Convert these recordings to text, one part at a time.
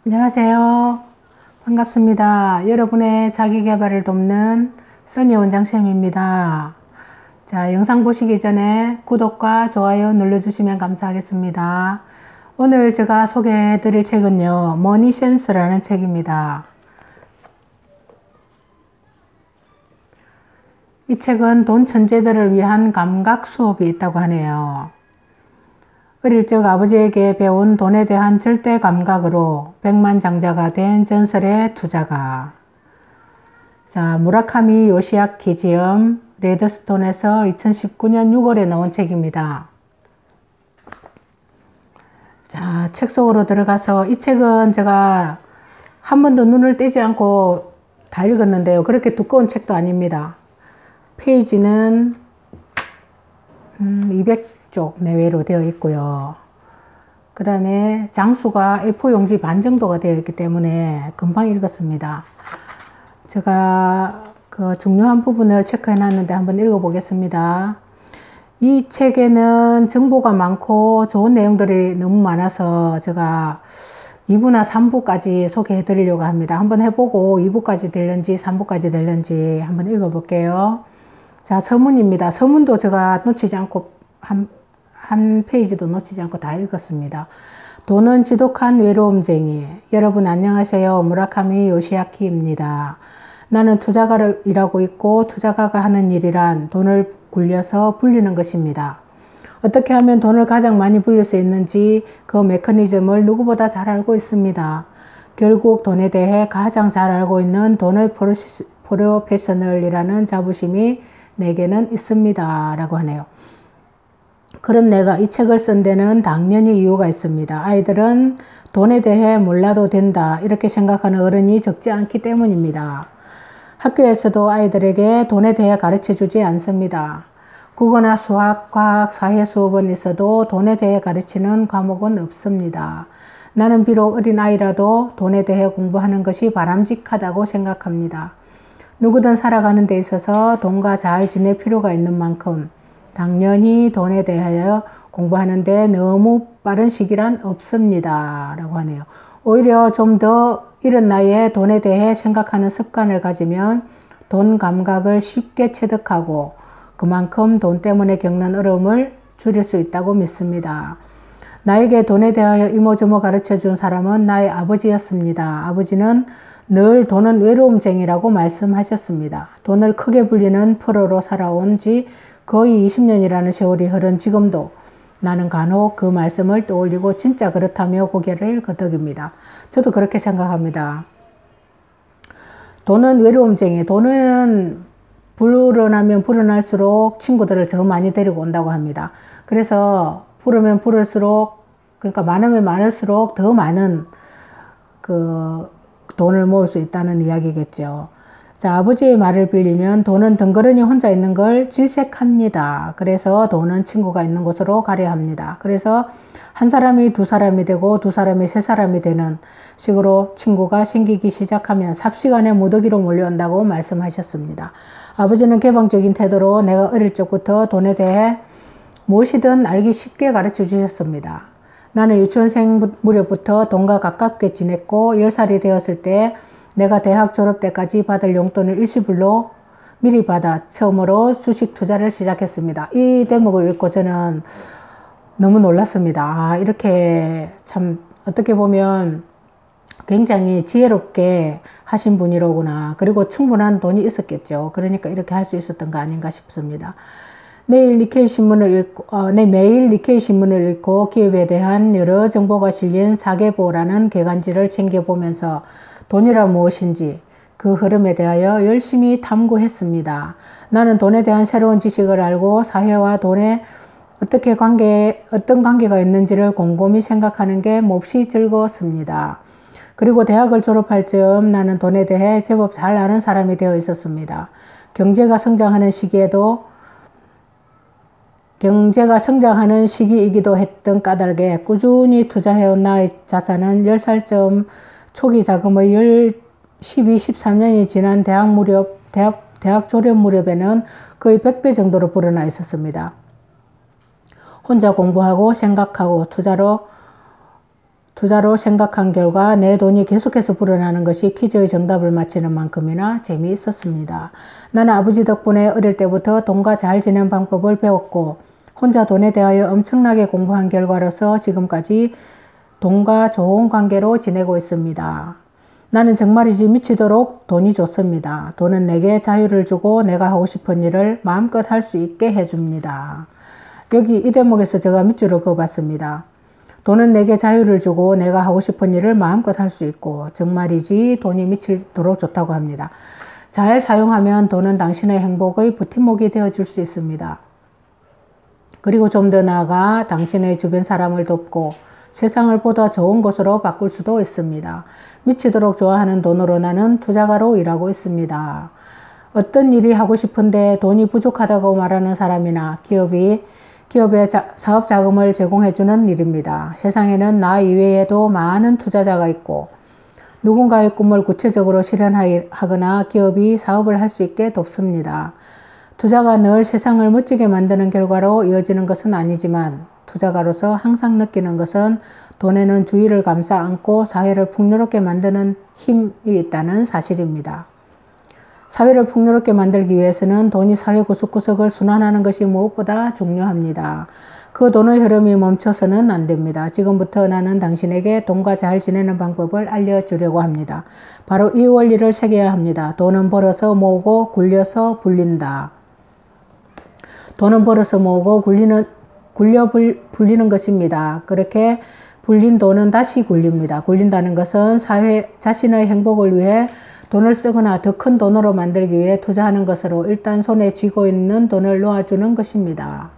안녕하세요. 반갑습니다. 여러분의 자기계발을 돕는 써니 원장쌤입니다. 자, 영상 보시기 전에 구독과 좋아요 눌러주시면 감사하겠습니다. 오늘 제가 소개해 드릴 책은요, 머니센스라는 책입니다. 이 책은 돈 천재들을 위한 감각 수업이 있다고 하네요. 어릴 적 아버지에게 배운 돈에 대한 절대 감각으로 백만장자가 된 전설의 투자가. 자, 무라카미 요시아키 지음 레드스톤에서 2019년 6월에 나온 책입니다. 자, 책 속으로 들어가서 이 책은 제가 한 번도 눈을 떼지 않고 다 읽었는데요. 그렇게 두꺼운 책도 아닙니다. 페이지는 200쪽 내외로 되어 있고요. 그 다음에 장수가 A4 용지 반 정도가 되어 있기 때문에 금방 읽었습니다. 제가 그 중요한 부분을 체크해 놨는데 한번 읽어 보겠습니다. 이 책에는 정보가 많고 좋은 내용들이 너무 많아서 제가 2부나 3부까지 소개해 드리려고 합니다. 한번 해보고 2부까지 될는지 3부까지 될는지 한번 읽어 볼게요. 자, 서문입니다. 서문도 제가 놓치지 않고 한 페이지도 놓치지 않고 다 읽었습니다. 돈은 지독한 외로움쟁이. 여러분 안녕하세요. 무라카미 요시아키입니다. 나는 투자가를 일하고 있고 투자가가 하는 일이란 돈을 굴려서 불리는 것입니다. 어떻게 하면 돈을 가장 많이 불릴 수 있는지 그 메커니즘을 누구보다 잘 알고 있습니다. 결국 돈에 대해 가장 잘 알고 있는 돈의 프로페셔널이라는 자부심이 내게는 있습니다. 라고 하네요. 그런 내가 이 책을 쓴 데는 당연히 이유가 있습니다. 아이들은 돈에 대해 몰라도 된다 이렇게 생각하는 어른이 적지 않기 때문입니다. 학교에서도 아이들에게 돈에 대해 가르쳐 주지 않습니다. 국어나 수학, 과학, 사회 수업은 있어도 돈에 대해 가르치는 과목은 없습니다. 나는 비록 어린 아이라도 돈에 대해 공부하는 것이 바람직하다고 생각합니다. 누구든 살아가는 데 있어서 돈과 잘 지낼 필요가 있는 만큼 당연히 돈에 대하여 공부하는데 너무 빠른 시기란 없습니다. 라고 하네요. 오히려 좀 더 이른 나이에 돈에 대해 생각하는 습관을 가지면 돈 감각을 쉽게 체득하고 그만큼 돈 때문에 겪는 어려움을 줄일 수 있다고 믿습니다. 나에게 돈에 대하여 이모저모 가르쳐 준 사람은 나의 아버지였습니다. 아버지는 늘 돈은 외로움쟁이라고 말씀하셨습니다. 돈을 크게 불리는 프로로 살아온 지 거의 20년이라는 세월이 흐른 지금도 나는 간혹 그 말씀을 떠올리고 진짜 그렇다며 고개를 끄덕입니다. 저도 그렇게 생각합니다. 돈은 외로움쟁이. 돈은 불어나면 불어날수록 친구들을 더 많이 데리고 온다고 합니다. 그래서 부르면 부를수록, 그러니까 많으면 많을수록 더 많은 그 돈을 모을 수 있다는 이야기겠죠. 자, 아버지의 말을 빌리면 돈은 덩그러니 혼자 있는 걸 질색합니다. 그래서 돈은 친구가 있는 곳으로 가려 합니다. 그래서 한 사람이 두 사람이 되고 두 사람이 세 사람이 되는 식으로 친구가 생기기 시작하면 삽시간에 무더기로 몰려온다고 말씀하셨습니다. 아버지는 개방적인 태도로 내가 어릴 적부터 돈에 대해 무엇이든 알기 쉽게 가르쳐 주셨습니다. 나는 유치원생 무렵부터 돈과 가깝게 지냈고 10살이 되었을 때 내가 대학 졸업 때까지 받을 용돈을 일시불로 미리 받아 처음으로 주식 투자를 시작했습니다. 이 대목을 읽고 저는 너무 놀랐습니다. 이렇게 참 어떻게 보면 굉장히 지혜롭게 하신 분이로구나. 그리고 충분한 돈이 있었겠죠. 그러니까 이렇게 할 수 있었던 거 아닌가 싶습니다. 매일 니케이 신문을 읽고 기업에 대한 여러 정보가 실린 사계보라는 개간지를 챙겨보면서 돈이란 무엇인지 그 흐름에 대하여 열심히 탐구했습니다. 나는 돈에 대한 새로운 지식을 알고 사회와 돈에 어떤 관계가 있는지를 곰곰이 생각하는 게 몹시 즐거웠습니다. 그리고 대학을 졸업할 즈음 나는 돈에 대해 제법 잘 아는 사람이 되어 있었습니다. 경제가 성장하는 시기이기도 했던 까닭에 꾸준히 투자해온 나의 자산은 10살쯤 초기 자금의 12, 13년이 지난 대학 졸업 무렵에는 거의 100배 정도로 불어나 있었습니다. 혼자 공부하고 생각하고 투자로 생각한 결과 내 돈이 계속해서 불어나는 것이 퀴즈의 정답을 맞히는 만큼이나 재미있었습니다. 나는 아버지 덕분에 어릴 때부터 돈과 잘 지내는 방법을 배웠고 혼자 돈에 대하여 엄청나게 공부한 결과로서 지금까지 돈과 좋은 관계로 지내고 있습니다. 나는 정말이지 미치도록 돈이 좋습니다. 돈은 내게 자유를 주고 내가 하고 싶은 일을 마음껏 할 수 있게 해줍니다. 여기 이 대목에서 제가 밑줄을 그어봤습니다. 돈은 내게 자유를 주고 내가 하고 싶은 일을 마음껏 할 수 있고 정말이지 돈이 미치도록 좋다고 합니다. 잘 사용하면 돈은 당신의 행복의 버팀목이 되어줄 수 있습니다. 그리고 좀 더 나아가 당신의 주변 사람을 돕고 세상을 보다 좋은 곳으로 바꿀 수도 있습니다. 미치도록 좋아하는 돈으로 나는 투자가로 일하고 있습니다. 어떤 일이 하고 싶은데 돈이 부족하다고 말하는 사람이나 기업에 사업 자금을 제공해주는 일입니다. 세상에는 나 이외에도 많은 투자자가 있고 누군가의 꿈을 구체적으로 실현하거나 기업이 사업을 할 수 있게 돕습니다. 투자가 늘 세상을 멋지게 만드는 결과로 이어지는 것은 아니지만 투자가로서 항상 느끼는 것은 돈에는 주위를 감싸 안고 사회를 풍요롭게 만드는 힘이 있다는 사실입니다. 사회를 풍요롭게 만들기 위해서는 돈이 사회 구석구석을 순환하는 것이 무엇보다 중요합니다. 그 돈의 흐름이 멈춰서는 안 됩니다. 지금부터 나는 당신에게 돈과 잘 지내는 방법을 알려주려고 합니다. 바로 이 원리를 새겨야 합니다. 돈은 벌어서 모으고 굴려서 불린다. 돈은 벌어서 모으고 불리는 것입니다. 그렇게 불린 돈은 다시 굴립니다. 굴린다는 것은 자신의 행복을 위해 돈을 쓰거나 더 큰 돈으로 만들기 위해 투자하는 것으로 일단 손에 쥐고 있는 돈을 놓아주는 것입니다.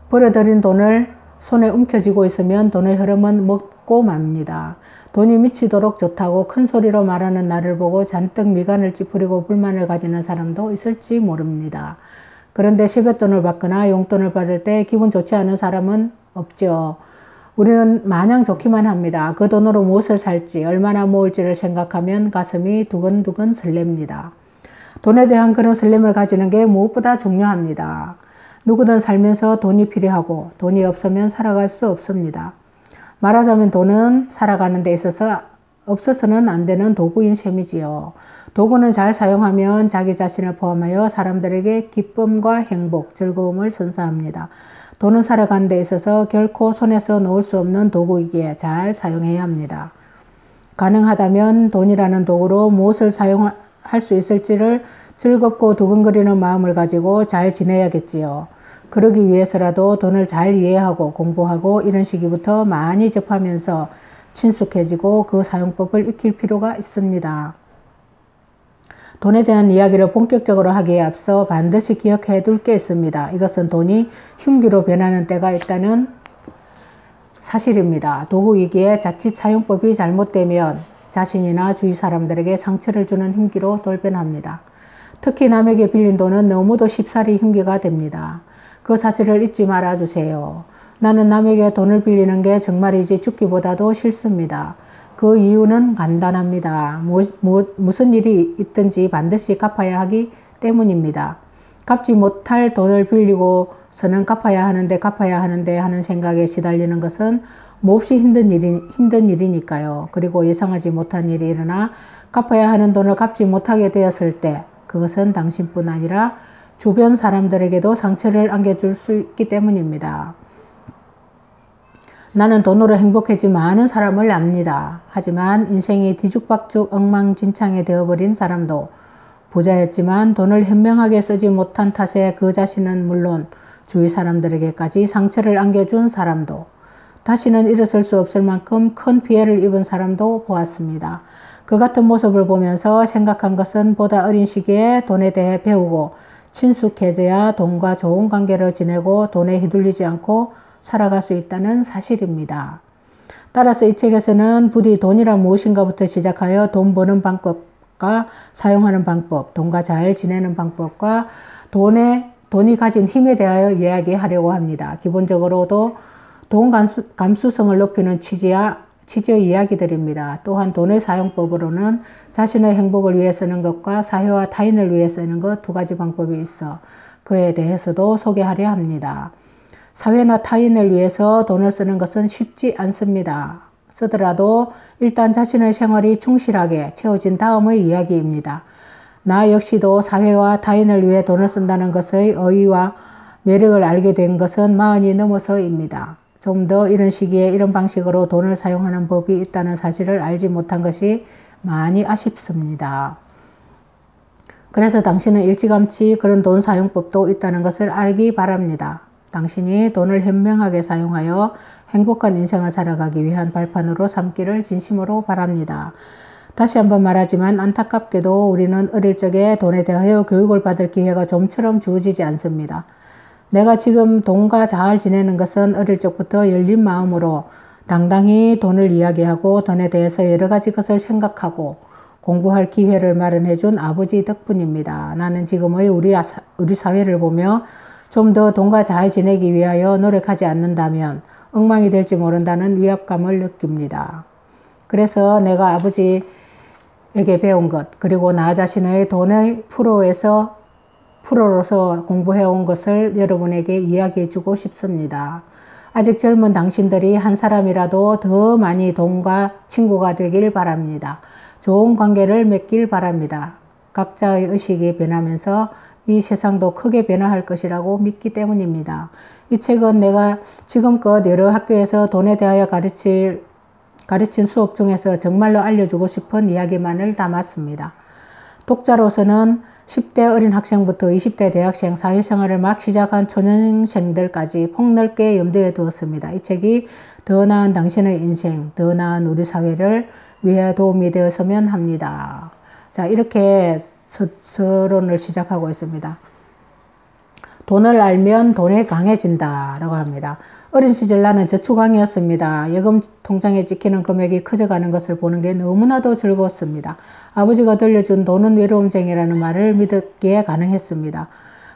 벌어들인 돈을 손에 움켜쥐고 있으면 돈의 흐름은 먹고 맙니다. 돈이 미치도록 좋다고 큰 소리로 말하는 나를 보고 잔뜩 미간을 찌푸리고 불만을 가지는 사람도 있을지 모릅니다. 그런데 세뱃돈을 받거나 용돈을 받을 때 기분 좋지 않은 사람은 없죠. 우리는 마냥 좋기만 합니다. 그 돈으로 무엇을 살지, 얼마나 모을지를 생각하면 가슴이 두근두근 설렙니다. 돈에 대한 그런 설렘을 가지는 게 무엇보다 중요합니다. 누구든 살면서 돈이 필요하고 돈이 없으면 살아갈 수 없습니다. 말하자면 돈은 살아가는 데 있어서 없어서는 안 되는 도구인 셈이지요. 도구는 잘 사용하면 자기 자신을 포함하여 사람들에게 기쁨과 행복, 즐거움을 선사합니다. 돈은 살아가는 데 있어서 결코 손에서 놓을 수 없는 도구이기에 잘 사용해야 합니다. 가능하다면 돈이라는 도구로 무엇을 사용할 수 있을지를 즐겁고 두근거리는 마음을 가지고 잘 지내야겠지요. 그러기 위해서라도 돈을 잘 이해하고 공부하고 이런 시기부터 많이 접하면서 친숙해지고 그 사용법을 익힐 필요가 있습니다. 돈에 대한 이야기를 본격적으로 하기에 앞서 반드시 기억해 둘 게 있습니다. 이것은 돈이 흉기로 변하는 때가 있다는 사실입니다. 도구이기에 자칫 사용법이 잘못되면 자신이나 주위 사람들에게 상처를 주는 흉기로 돌변합니다. 특히 남에게 빌린 돈은 너무도 쉽사리 흉기가 됩니다. 그 사실을 잊지 말아주세요. 나는 남에게 돈을 빌리는 게 정말이지 죽기보다도 싫습니다. 그 이유는 간단합니다. 무슨 일이 있든지 반드시 갚아야 하기 때문입니다. 갚지 못할 돈을 빌리고서는 갚아야 하는데 하는 생각에 시달리는 것은 몹시 힘든 일이니까요. 그리고 예상하지 못한 일이 일어나 갚아야 하는 돈을 갚지 못하게 되었을 때 그것은 당신뿐 아니라 주변 사람들에게도 상처를 안겨줄 수 있기 때문입니다. 나는 돈으로 행복해진 많은 사람을 압니다. 하지만 인생이 뒤죽박죽 엉망진창이 되어버린 사람도, 부자였지만 돈을 현명하게 쓰지 못한 탓에 그 자신은 물론 주위 사람들에게까지 상처를 안겨준 사람도, 다시는 일어설 수 없을 만큼 큰 피해를 입은 사람도 보았습니다. 그 같은 모습을 보면서 생각한 것은 보다 어린 시기에 돈에 대해 배우고 친숙해져야 돈과 좋은 관계를 지내고 돈에 휘둘리지 않고 살아갈 수 있다는 사실입니다. 따라서 이 책에서는 부디 돈이란 무엇인가부터 시작하여 돈 버는 방법과 사용하는 방법, 돈과 잘 지내는 방법과 돈이 가진 힘에 대하여 이야기하려고 합니다. 기본적으로도 돈 감수성을 높이는 취지의 이야기들입니다. 또한 돈의 사용법으로는 자신의 행복을 위해 쓰는 것과 사회와 타인을 위해 쓰는 것 두 가지 방법이 있어 그에 대해서도 소개하려 합니다. 사회나 타인을 위해서 돈을 쓰는 것은 쉽지 않습니다. 쓰더라도 일단 자신의 생활이 충실하게 채워진 다음의 이야기입니다. 나 역시도 사회와 타인을 위해 돈을 쓴다는 것의 의의와 매력을 알게 된 것은 40이 넘어서입니다. 좀 더 이런 시기에 이런 방식으로 돈을 사용하는 법이 있다는 사실을 알지 못한 것이 많이 아쉽습니다. 그래서 당신은 일찌감치 그런 돈 사용법도 있다는 것을 알기 바랍니다. 당신이 돈을 현명하게 사용하여 행복한 인생을 살아가기 위한 발판으로 삼기를 진심으로 바랍니다. 다시 한번 말하지만 안타깝게도 우리는 어릴 적에 돈에 대하여 교육을 받을 기회가 좀처럼 주어지지 않습니다. 내가 지금 돈과 잘 지내는 것은 어릴 적부터 열린 마음으로 당당히 돈을 이야기하고 돈에 대해서 여러 가지 것을 생각하고 공부할 기회를 마련해 준 아버지 덕분입니다. 나는 지금의 우리 사회를 보며 좀 더 돈과 잘 지내기 위하여 노력하지 않는다면 엉망이 될지 모른다는 위압감을 느낍니다. 그래서 내가 아버지에게 배운 것, 그리고 나 자신의 돈의 프로로서 공부해온 것을 여러분에게 이야기해주고 싶습니다. 아직 젊은 당신들이 한 사람이라도 더 많이 돈과 친구가 되길 바랍니다. 좋은 관계를 맺길 바랍니다. 각자의 의식이 변하면서 이 세상도 크게 변화할 것이라고 믿기 때문입니다. 이 책은 내가 지금껏 여러 학교에서 돈에 대하여 가르친 수업 중에서 정말로 알려주고 싶은 이야기만을 담았습니다. 독자로서는 10대 어린 학생부터 20대 대학생, 사회생활을 막 시작한 초년생들까지 폭넓게 염두에 두었습니다. 이 책이 더 나은 당신의 인생, 더 나은 우리 사회를 위해 도움이 되었으면 합니다. 자, 이렇게 서론을 시작하고 있습니다. 돈을 알면 돈에 강해진다 라고 합니다. 어린 시절 나는 저축왕이었습니다. 예금 통장에 찍히는 금액이 커져가는 것을 보는 게 너무나도 즐거웠습니다. 아버지가 들려준 돈은 외로움쟁이라는 말을 믿기에 가능했습니다.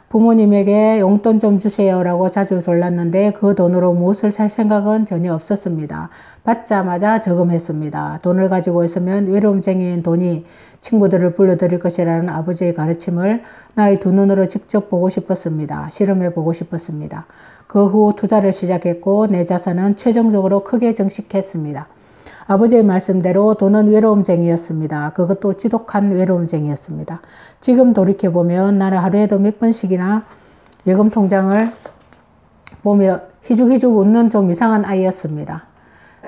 부모님에게 용돈 좀 주세요라고 자주 졸랐는데 그 돈으로 무엇을 살 생각은 전혀 없었습니다. 받자마자 저금했습니다. 돈을 가지고 있으면 외로움쟁이인 돈이 친구들을 불러들일 것이라는 아버지의 가르침을 나의 두 눈으로 직접 보고 싶었습니다. 실험해 보고 싶었습니다. 그 후 투자를 시작했고 내 자산은 최종적으로 크게 증식했습니다. 아버지의 말씀대로 돈은 외로움쟁이였습니다. 그것도 지독한 외로움쟁이였습니다. 지금 돌이켜보면 나는 하루에도 몇 번씩이나 예금 통장을 보며 희죽희죽 웃는 좀 이상한 아이였습니다.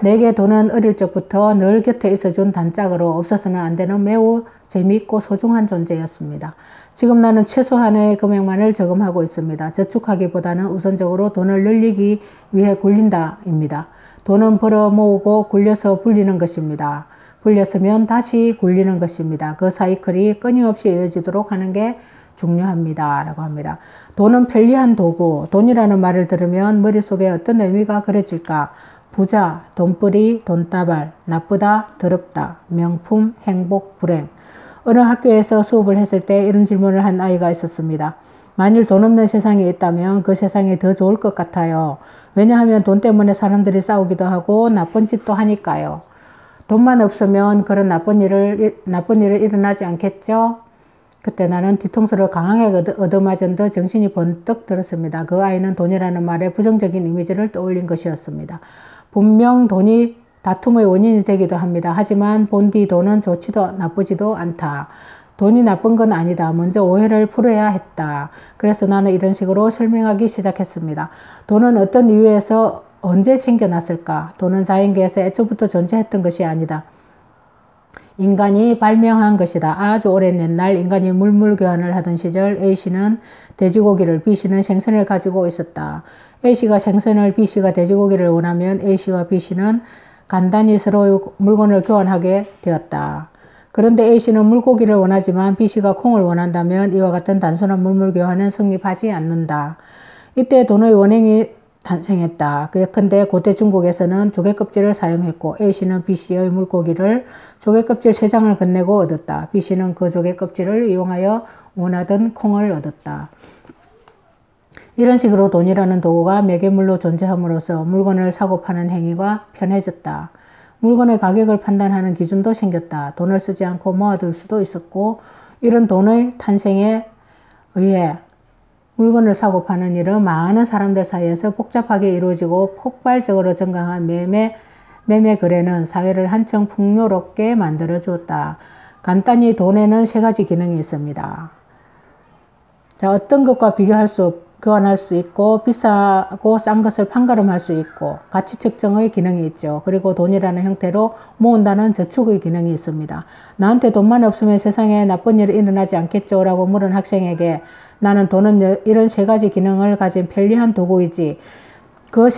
내게 돈은 어릴 적부터 늘 곁에 있어준 단짝으로 없어서는 안 되는 매우 재미있고 소중한 존재였습니다. 지금 나는 최소한의 금액만을 저금하고 있습니다. 저축하기보다는 우선적으로 돈을 늘리기 위해 굴린다입니다. 돈은 벌어 모으고 굴려서 불리는 것입니다. 불렸으면 다시 굴리는 것입니다. 그 사이클이 끊임없이 이어지도록 하는 게 중요합니다. 라고 합니다. 돈은 편리한 도구, 돈이라는 말을 들으면 머릿속에 어떤 의미가 그려질까? 부자, 돈벌이, 돈다발, 나쁘다, 더럽다, 명품, 행복, 불행. 어느 학교에서 수업을 했을 때 이런 질문을 한 아이가 있었습니다. 만일 돈 없는 세상이 있다면 그 세상이 더 좋을 것 같아요. 왜냐하면 돈 때문에 사람들이 싸우기도 하고 나쁜 짓도 하니까요. 돈만 없으면 그런 나쁜 일을 일어나지 않겠죠? 그때 나는 뒤통수를 강하게 얻어맞은 듯 정신이 번뜩 들었습니다. 그 아이는 돈이라는 말에 부정적인 이미지를 떠올린 것이었습니다. 분명 돈이 다툼의 원인이 되기도 합니다. 하지만 본디 돈은 좋지도 나쁘지도 않다. 돈이 나쁜 건 아니다. 먼저 오해를 풀어야 했다. 그래서 나는 이런 식으로 설명하기 시작했습니다. 돈은 어떤 이유에서 언제 생겨났을까? 돈은 자연계에서 애초부터 존재했던 것이 아니다. 인간이 발명한 것이다. 아주 오랜 옛날 인간이 물물교환을 하던 시절 A씨는 돼지고기를, B씨는 생선을 가지고 있었다. A씨가 생선을, B씨가 돼지고기를 원하면 A씨와 B씨는 간단히 서로 물건을 교환하게 되었다. 그런데 A씨는 물고기를 원하지만 B씨가 콩을 원한다면 이와 같은 단순한 물물교환은 성립하지 않는다. 이때 돈의 원행이 탄생했다. 예컨대 고대 중국에서는 조개껍질을 사용했고 A씨는 B씨의 물고기를 조개껍질 3장을 건네고 얻었다. B씨는 그 조개껍질을 이용하여 원하던 콩을 얻었다. 이런 식으로 돈이라는 도구가 매개물로 존재함으로써 물건을 사고 파는 행위가 편해졌다. 물건의 가격을 판단하는 기준도 생겼다. 돈을 쓰지 않고 모아둘 수도 있었고 이런 돈의 탄생에 의해 물건을 사고 파는 일은 많은 사람들 사이에서 복잡하게 이루어지고 폭발적으로 증가한 매매 매매 거래는 사회를 한층 풍요롭게 만들어 주었다. 간단히 돈에는 세 가지 기능이 있습니다. 자, 어떤 것과 교환할 수 있고, 비싸고 싼 것을 판가름할 수 있고, 가치 측정의 기능이 있죠. 그리고 돈이라는 형태로 모은다는 저축의 기능이 있습니다. 나한테 돈만 없으면 세상에 나쁜 일이 일어나지 않겠죠? 라고 물은 학생에게 나는 돈은 이런 세 가지 기능을 가진 편리한 도구이지, 그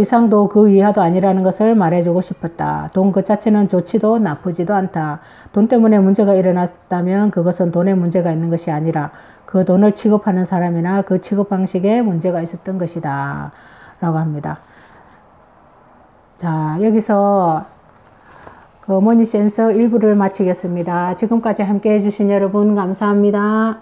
이상도 그 이하도 아니라는 것을 말해주고 싶었다. 돈 그 자체는 좋지도 나쁘지도 않다. 돈 때문에 문제가 일어났다면 그것은 돈에 문제가 있는 것이 아니라 그 돈을 취급하는 사람이나 그 취급 방식에 문제가 있었던 것이다. 라고 합니다. 자, 여기서 그 머니센스 1부를 마치겠습니다. 지금까지 함께 해주신 여러분 감사합니다.